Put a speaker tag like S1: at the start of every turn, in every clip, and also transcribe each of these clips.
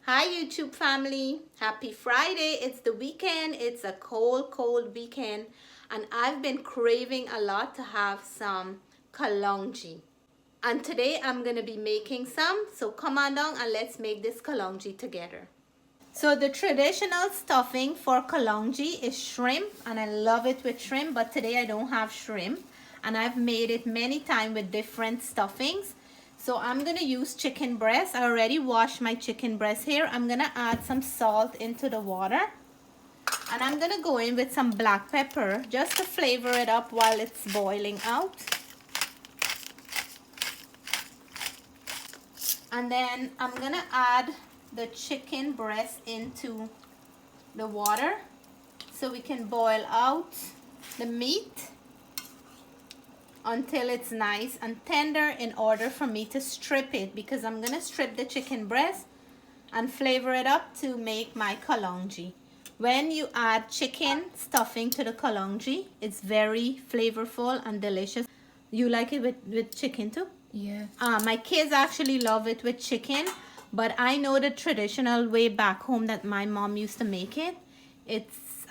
S1: Hi YouTube family, happy Friday. It's the weekend. It's a cold weekend and I've been craving a lot to have some Kaloungy. And today I'm going to be making some, so come on down and let's make this Kaloungy together. So the traditional stuffing for Kaloungy is shrimp, and I love it with shrimp, but today I don't have shrimp and I've made it many times with different stuffings. So I'm gonna use chicken breast. I already washed my chicken breast here. I'm gonna add some salt into the water and I'm gonna go in with some black pepper just to flavor it up while it's boiling out. And then I'm gonna add the chicken breast into the water so we can boil out the meat until it's nice and tender in order for me to strip it, because I'm gonna strip the chicken breast and flavor it up to make my Kaloungy. When you add chicken stuffing to the Kaloungy, it's very flavorful and delicious. You like it with chicken too?
S2: Yeah.
S1: My kids actually love it with chicken, but I know the traditional way back home that my mom used to make it. It's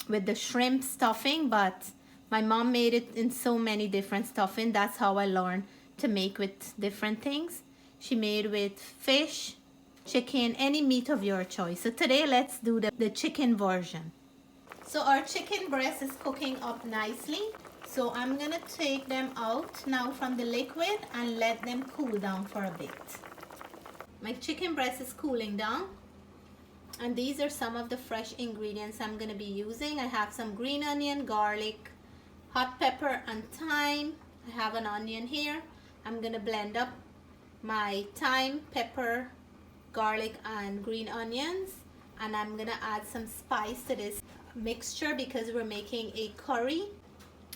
S1: with the shrimp stuffing, but my mom made it in so many different stuffing. That's how I learned to make with different things. She made with fish, chicken, any meat of your choice. So today let's do the chicken version. So our chicken breast is cooking up nicely. So I'm gonna take them out now from the liquid and let them cool down for a bit. My chicken breast is cooling down. And these are some of the fresh ingredients I'm gonna be using. I have some green onion, garlic, hot pepper, and thyme. I have an onion here. I'm gonna blend up my thyme, pepper, garlic, and green onions. And I'm gonna add some spice to this mixture because we're making a curry.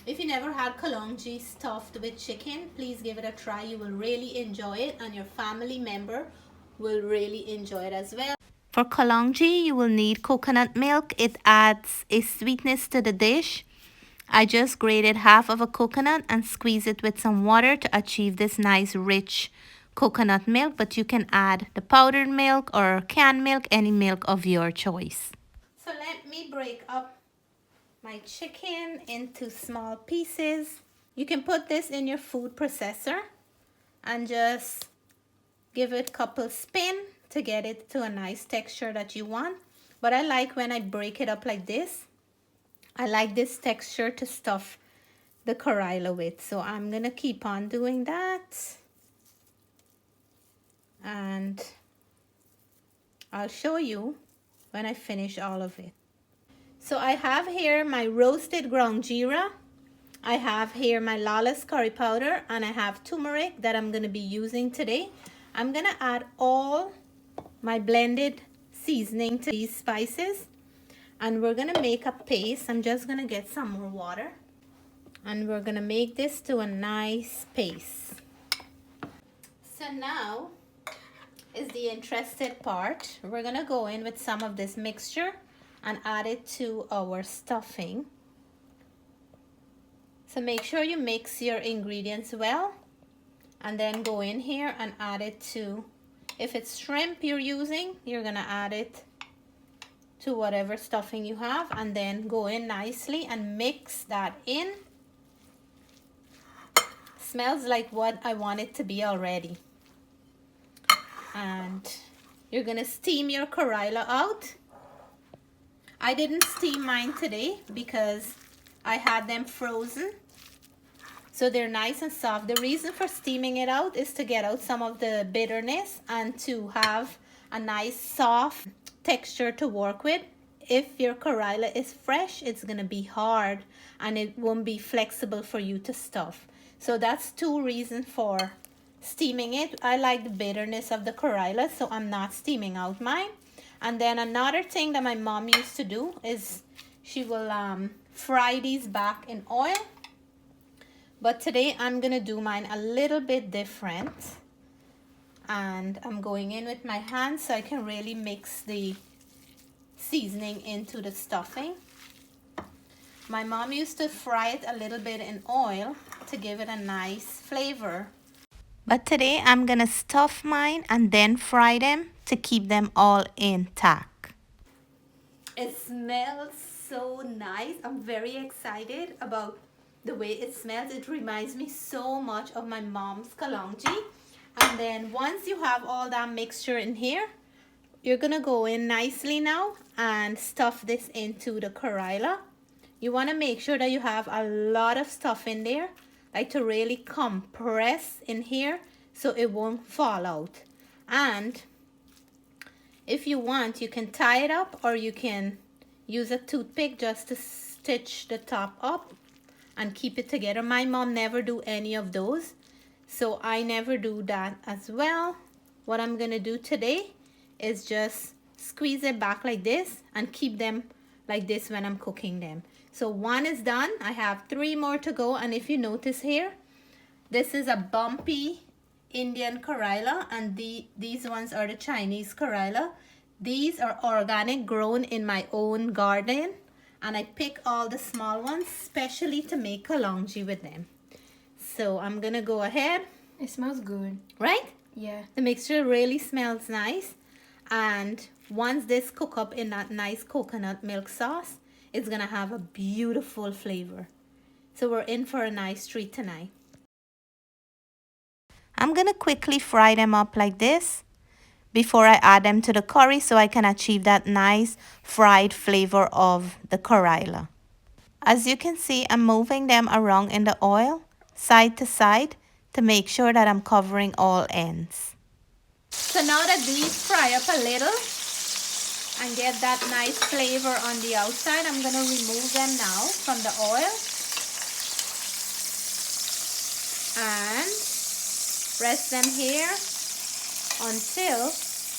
S1: If you never had Kaloungy stuffed with chicken, please give it a try. You will really enjoy it and your family member will really enjoy it as well. For Kaloungy, you will need coconut milk. It adds a sweetness to the dish. I just grated half of a coconut and squeeze it with some water to achieve this nice rich coconut milk, but you can add the powdered milk or canned milk, any milk of your choice. So let me break up my chicken into small pieces. You can put this in your food processor and just give it a couple spin to get it to a nice texture that you want. But I like when I break it up like this. I like this texture to stuff the Karela with. So I'm gonna keep on doing that. And I'll show you when I finish all of it. So I have here my roasted ground geera. I have here my lawless curry powder, and I have turmeric that I'm gonna be using today. I'm gonna add all my blended seasoning to these spices, and we're gonna make a paste. I'm just gonna get some more water, and we're gonna make this to a nice paste. So now is the interested part. We're gonna go in with some of this mixture and add it to our stuffing. So make sure you mix your ingredients well, and then go in here and add it to, if it's shrimp you're using, you're gonna add it to whatever stuffing you have, and then go in nicely and mix that in. Smells like what I want it to be already. And you're gonna steam your Karela out. I didn't steam mine today because I had them frozen, so they're nice and soft. The reason for steaming it out is to get out some of the bitterness and to have a nice soft texture to work with. If your Karela is fresh, it's gonna be hard and it won't be flexible for you to stuff. So that's two reasons for steaming it. I like the bitterness of the Karela, so I'm not steaming out mine. And then another thing that my mom used to do is she will fry these back in oil. But today I'm gonna do mine a little bit different. And I'm going in with my hands so I can really mix the seasoning into the stuffing. My mom used to fry it a little bit in oil to give it a nice flavor. But today I'm gonna stuff mine and then fry them to keep them all intact. It smells so nice. I'm very excited about the way it smells. It reminds me so much of my mom's Kaloungy. And then once you have all that mixture in here, you're gonna go in nicely now and stuff this into the Karela. You want to make sure that you have a lot of stuff in there, like to really compress in here so it won't fall out. And if you want, you can tie it up, or you can use a toothpick just to stitch the top up and keep it together. My mom never do any of those, so I never do that as well. What I'm gonna do today is just squeeze it back like this and keep them like this when I'm cooking them. So one is done. I have 3 more to go. And if you notice here, this is a bumpy Indian Karela, and these ones are the Chinese Karela. These are organic, grown in my own garden, and I pick all the small ones specially to make Kaloungy with them. So I'm gonna go ahead.
S2: It smells good.
S1: Right?
S2: Yeah.
S1: The mixture really smells nice. And once this cook up in that nice coconut milk sauce, it's gonna have a beautiful flavor. So we're in for a nice treat tonight. I'm gonna quickly fry them up like this before I add them to the curry, so I can achieve that nice fried flavor of the Karela. As you can see, I'm moving them around in the oil side to side to make sure that I'm covering all ends. So now that these fry up a little and get that nice flavor on the outside, I'm gonna remove them now from the oil and rest them here until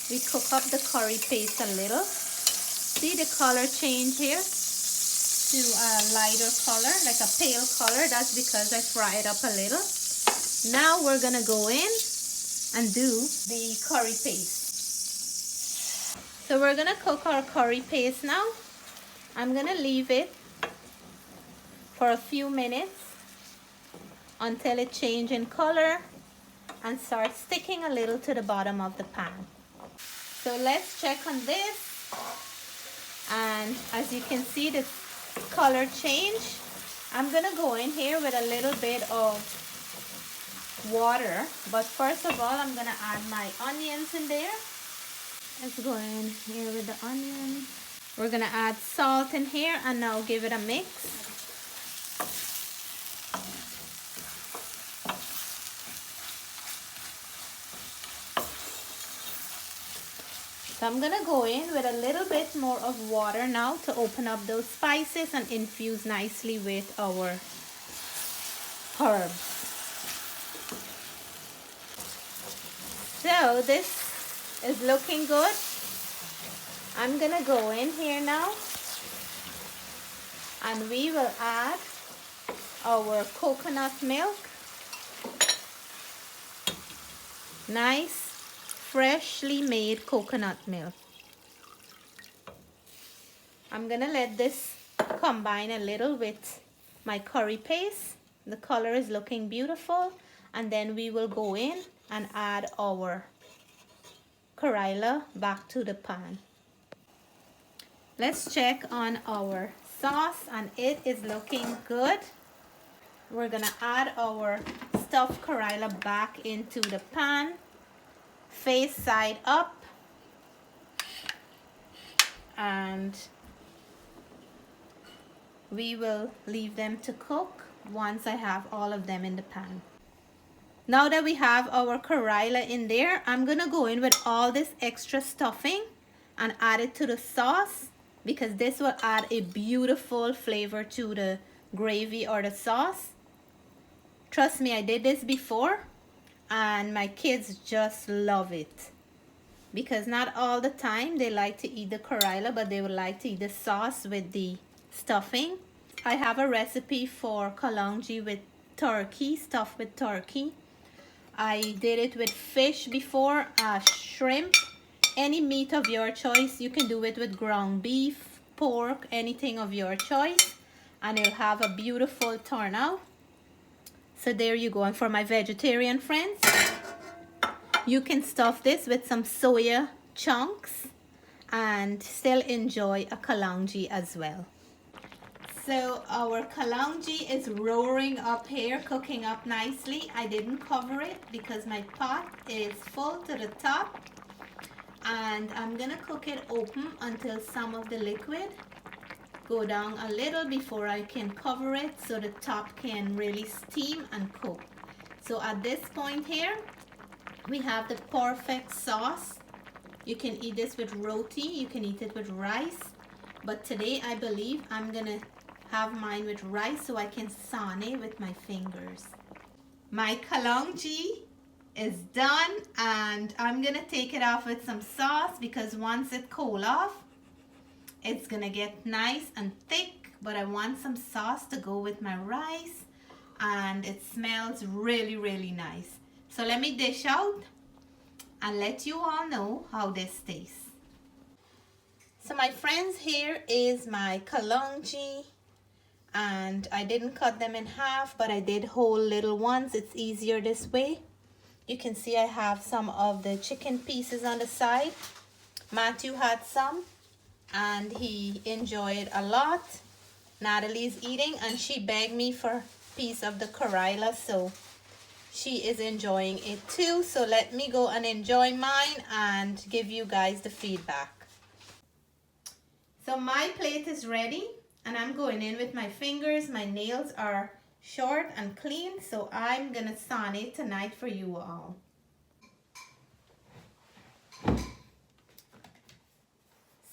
S1: we cook up the curry paste a little. See the color change here to a lighter color, like a pale color. That's because I fry it up a little. Now we're gonna go in and do the curry paste. So we're gonna cook our curry paste now. I'm gonna leave it for a few minutes until it changes in color and starts sticking a little to the bottom of the pan. So let's check on this, and as you can see the color change. I'm gonna go in here with a little bit of water, but first of all I'm gonna add my onions in there. Let's go in here with the onions. We're gonna add salt in here and now give it a mix. So I'm gonna go in with a little bit more of water now to open up those spices and infuse nicely with our herbs. So this is looking good. I'm gonna go in here now and we will add our coconut milk. Nice freshly made coconut milk. I'm gonna let this combine a little with my curry paste. The color is looking beautiful, and then we will go in and add our Karela back to the pan. Let's check on our sauce, and it is looking good. We're gonna add our stuffed Karela back into the pan, face side up, and we will leave them to cook once I have all of them in the pan. Now that we have our Karela in there, I'm gonna go in with all this extra stuffing and add it to the sauce, because this will add a beautiful flavor to the gravy or the sauce. Trust me, I did this before and my kids just love it, because not all the time they like to eat the Karela, but they would like to eat the sauce with the stuffing. I have a recipe for Kaloungy with turkey, stuffed with turkey. I did it with fish before, shrimp, any meat of your choice. You can do it with ground beef, pork, anything of your choice, and it'll have a beautiful turnout. So there you go. And for my vegetarian friends, you can stuff this with some soya chunks and still enjoy a kaloungy as well. So our kaloungy is roaring up here, cooking up nicely. I didn't cover it because my pot is full to the top, and I'm gonna cook it open until some of the liquid go down a little before I can cover it so the top can really steam and cook. So at this point here, we have the perfect sauce. You can eat this with roti, you can eat it with rice, but today I believe I'm gonna have mine with rice so I can saute with my fingers. My kaloungy is done, and I'm gonna take it off with some sauce because once it cool off, it's gonna get nice and thick, but I want some sauce to go with my rice, and it smells really, really nice. So let me dish out and let you all know how this tastes. So my friends, here is my kaloungy, and I didn't cut them in half, but I did whole little ones. It's easier this way. You can see I have some of the chicken pieces on the side. Matthew had some and he enjoyed a lot. Natalie's eating and she begged me for a piece of the Karela, so she is enjoying it too. So let me go and enjoy mine and give you guys the feedback. So my plate is ready and I'm going in with my fingers. My nails are short and clean, so I'm gonna saute tonight for you all.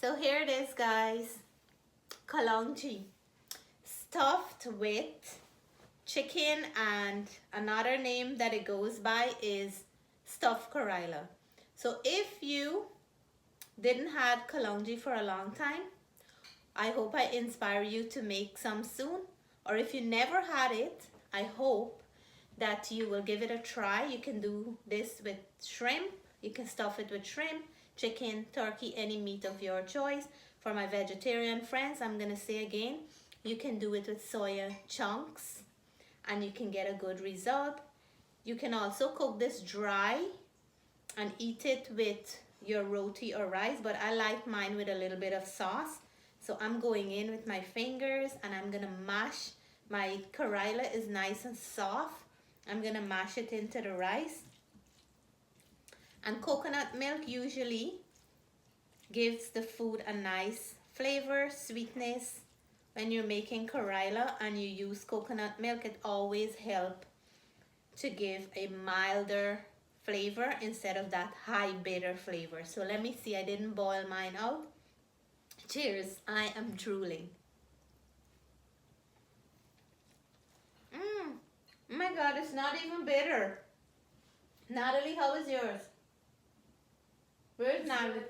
S1: So here it is, guys. Kaloungy, stuffed with chicken, and another name that it goes by is stuffed Karela. So if you didn't have kaloungy for a long time, I hope I inspire you to make some soon. Or if you never had it, I hope that you will give it a try. You can do this with shrimp. You can stuff it with shrimp, chicken, turkey, any meat of your choice. For my vegetarian friends, I'm gonna say again, you can do it with soya chunks and you can get a good result. You can also cook this dry and eat it with your roti or rice, but I like mine with a little bit of sauce. So I'm going in with my fingers and I'm gonna mash. My Karela is nice and soft. I'm gonna mash it into the rice. And coconut milk usually gives the food a nice flavor, sweetness. When you're making Karela and you use coconut milk, it always helps to give a milder flavor instead of that high bitter flavor. So let me see, I didn't boil mine out. Cheers, I am drooling. Oh my God, it's not even bitter. Natalie, how is yours? Where's Natalie?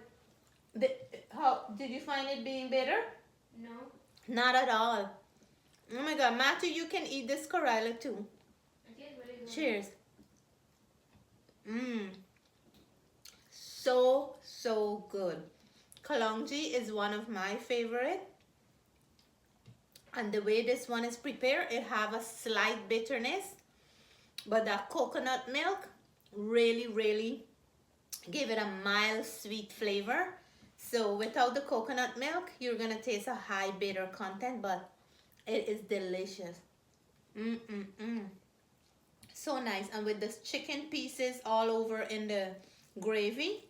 S1: How did you find it being bitter?
S2: No.
S1: Not at all. Oh my God, Matthew, you can eat this Karela too.
S2: Okay, very good.
S1: Cheers. So good. Kaloungy is one of my favorite. And the way this one is prepared, it have a slight bitterness, but that coconut milk really give it a mild sweet flavor. So without the coconut milk, you're gonna taste a high bitter content, but it is delicious. So nice. And with the chicken pieces all over in the gravy,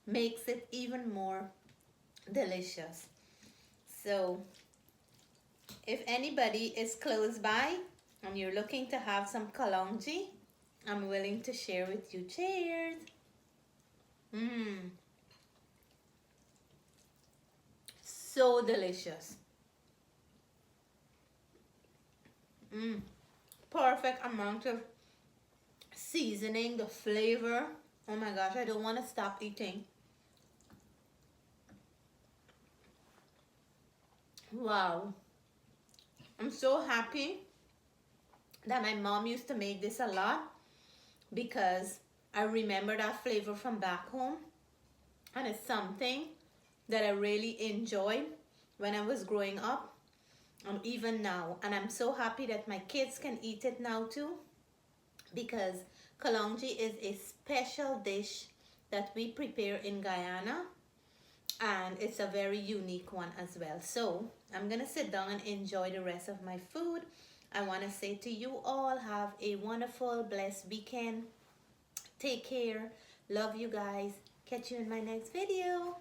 S1: makes it even more delicious. So if anybody is close by and you're looking to have some kaloungy, I'm willing to share with you. Cheers. So delicious. Perfect amount of seasoning, the flavor. Oh my gosh, I don't want to stop eating. Wow. I'm so happy that my mom used to make this a lot because I remember that flavor from back home, and it's something that I really enjoyed when I was growing up and even now. And I'm so happy that my kids can eat it now too, because Kaloungy is a special dish that we prepare in Guyana, and it's a very unique one as well. So I'm gonna sit down and enjoy the rest of my food. I want to say to you all, have a wonderful, blessed weekend. Take care. Love you guys. Catch you in my next video.